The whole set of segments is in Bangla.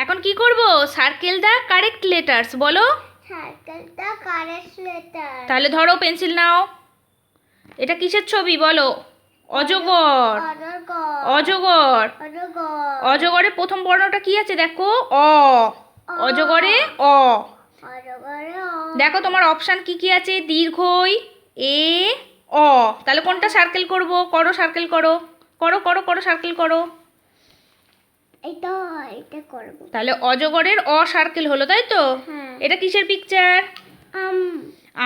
এখন কি করব? সার্কেল দা কারেক্ট লেটার্স বলো। Circle the correct letter. তাহলে ধরো পেন্সিল নাও। এটা কিসের ছবি বলো? অজগর। অজগর। অজগরের প্রথম বর্ণটা কি আছে দেখো? অ। অজগরে অ। দেখো তোমার অপশন কি কি আছে? দীর্ঘই, এ, অ। তাহলে কোনটা সার্কেল করব? করো সার্কেল করো। করো করো করো সার্কেল করো। এটা করব। তাহলে অজগরের অ সার্কেল হলো, তাই তো? এটা কিসের পিকচার?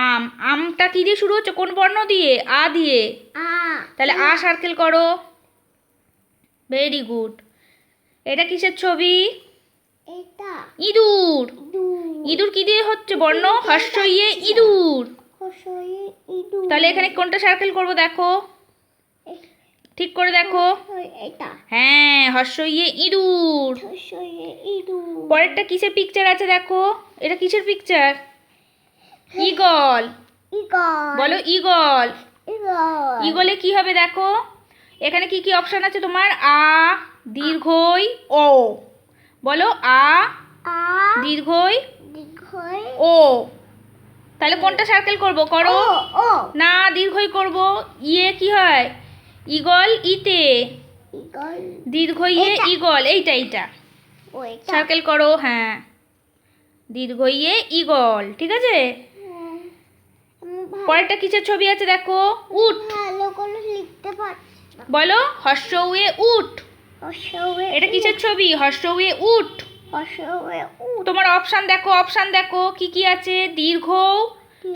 আম। আমটা কি দিয়ে শুরু হচ্ছে? কোন বর্ণ দিয়ে? আ দিয়ে। তাহলে আ সার্কেল করো। Very good. এটা কিসের ছবি? এটা ইঁদুর। ইঁদুর কি দিয়ে হচ্ছে বর্ণ? হর্ষইয়ে ইঁদুর। তাহলে এখানে কোনটা সার্কেল করব দেখো, ঠিক করে দেখো। এটা হ্যাঁ, হর্ষইয়ে ইঁদুর। পরেরটা কিসের পিকচার আছে দেখো? এটা কিসের পিকচার? ঈগল। বলো ঈগল। ঈগলে কি হবে দেখো? এখানে কি কি অপশন আছে তোমার? আ, দীর্ঘই, ও। বলো আ, দীর্ঘই, ও। তাহলে কোনটা সার্কেল করব? করো। না, দীর্ঘই করব। ইয়ে কি হয়? ঈগল ইতে। দীর্ঘইয়ে ঈগল। এইটা এইটা সার্কেল করো। হ্যাঁ, দীর্ঘইয়ে ঈগল। ঠিক আছে। পরেরটা কিসের ছবি আছে দেখো? উট। বলো হর্ষউয়ে উট। এটা কিসের ছবি? হর্ষউয়ে উট। তোমার অপশন দেখো, অপশন দেখো কি কি আছে? দীর্ঘ,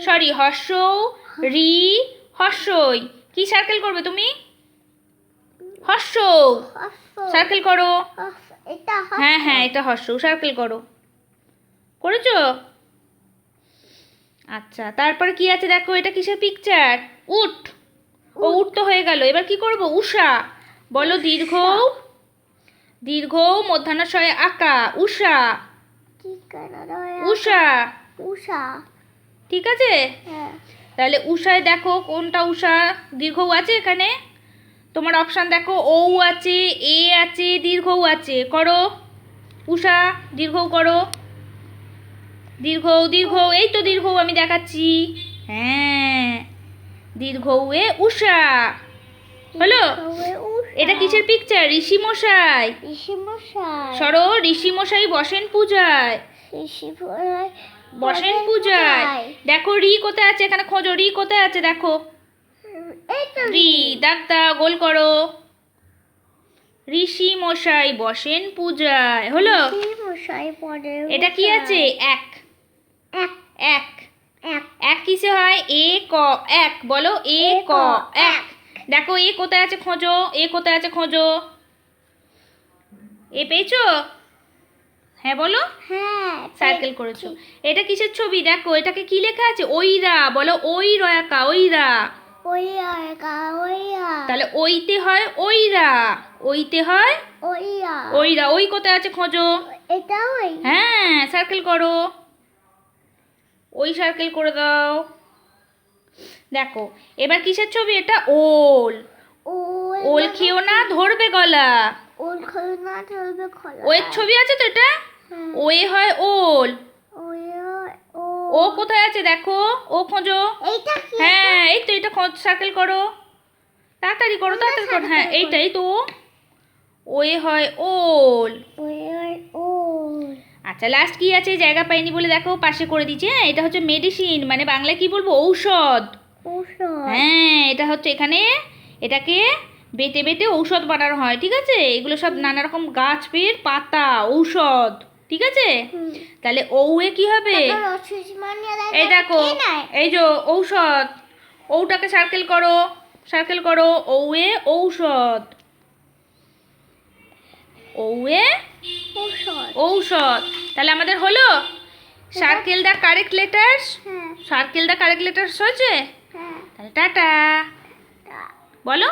সরি হর্ষ, রি, হর্ষই। কি সার্কেল করবে তুমি? হর্ষ সার্কেল করো। হ্যাঁ হ্যাঁ, এটা হর্ষ সার্কেল করো। করেছো? আচ্ছা, তারপরে কি আছে দেখো? এটা কিসের পিকচার? উট। ও উট তো হয়ে গেল। এবার কি করব? উষা। বলো দীর্ঘ, দীর্ঘ মধ্যাহ্নশয়ে আকা। উষা। উষা। ঠিক আছে। তাহলে উষায় দেখো কোনটা উষা? দীর্ঘ আছে এখানে। তোমার অপশন দেখো, ও আছে, এ আছে, দীর্ঘ আছে। করো উষা, দীর্ঘ করো। দীর্ঘ, দীর্ঘ, এই তো দীর্ঘ আমি দেখাচ্ছি। হ্যাঁ, দীর্ঘ এ উষা হলো। এটা কিসের পিকচার? ঋষি মশাই। সরো, ঋষি মশাই বসেন পূজায়। বসেন পূজায়। দেখো রি কোথায় আছে? এখানে খোঁজো, রি কোথায় আছে দেখো। রি দাগ দাও, গোল করো। ঋষি মশাই বসেন পূজায় হলো। এটা কি আছে? এক। এক। এক কিসে হয়? এ ক। এক। বলো এ ক। এক। দেখো এ কোথায় আছে খোঁজো, এ কোথায় আছে খোঁজো। এ পেয়েছো? হ্যাঁ বলো। সার্কেল করেছো। এটা কিসের ছবি দেখো? এটাকে কি লেখা আছে? ওইরা। বলো ওই রয়াকা, ওইরা। তাহলে ওইতে হয় ওইরা। ওইতে হয় ওইরা। ওই কোথায় আছে খোঁজো। হ্যাঁ, সার্কেল করো। ওই সার্কেল করে দাও। দেখো এবার কিসের ছবি? এটা ওল। ওল খেও না, ধরবে গলা। ওয়ের ছবি আছে তো এটা। ওয়ে হয় ওল। ও কোথায় আছে দেখো, ও খোঁজো। হ্যাঁ, এই তো এটা খোঁজ, সার্কেল করো। তাড়াতাড়ি করো, তাড়াতাড়ি করো। হ্যাঁ, এইটাই তো। ওয়ে হয় ওল। আচ্ছা, লাস্ট কি আছে? জায়গা পাইনি বলে দেখো পাশে করে দিচ্ছি। হ্যাঁ, এটা হচ্ছে মেডিসিন, মানে বাংলায় কি বলবো? ঔষধ। হ্যাঁ, এটা হচ্ছে এখানে এটাকে বেটে বেটে ঔষধ বানানো হয়। ঠিক আছে। এগুলো সব নানা রকম গাছ পের পাতা, ঔষধ। ঠিক আছে। তাহলে ঔয়ে কি হবে? এই দেখো, এই যে ঔষধ। ঔটাকে সার্কেল করো, সার্কেল করো। ঔয়ে ঔষধ। ঔয়ে ঔষধ। তাহলে আমাদের হলো circle the correct letters. Circle the correct letters হয়েছে। তাহলে টাটা বলো।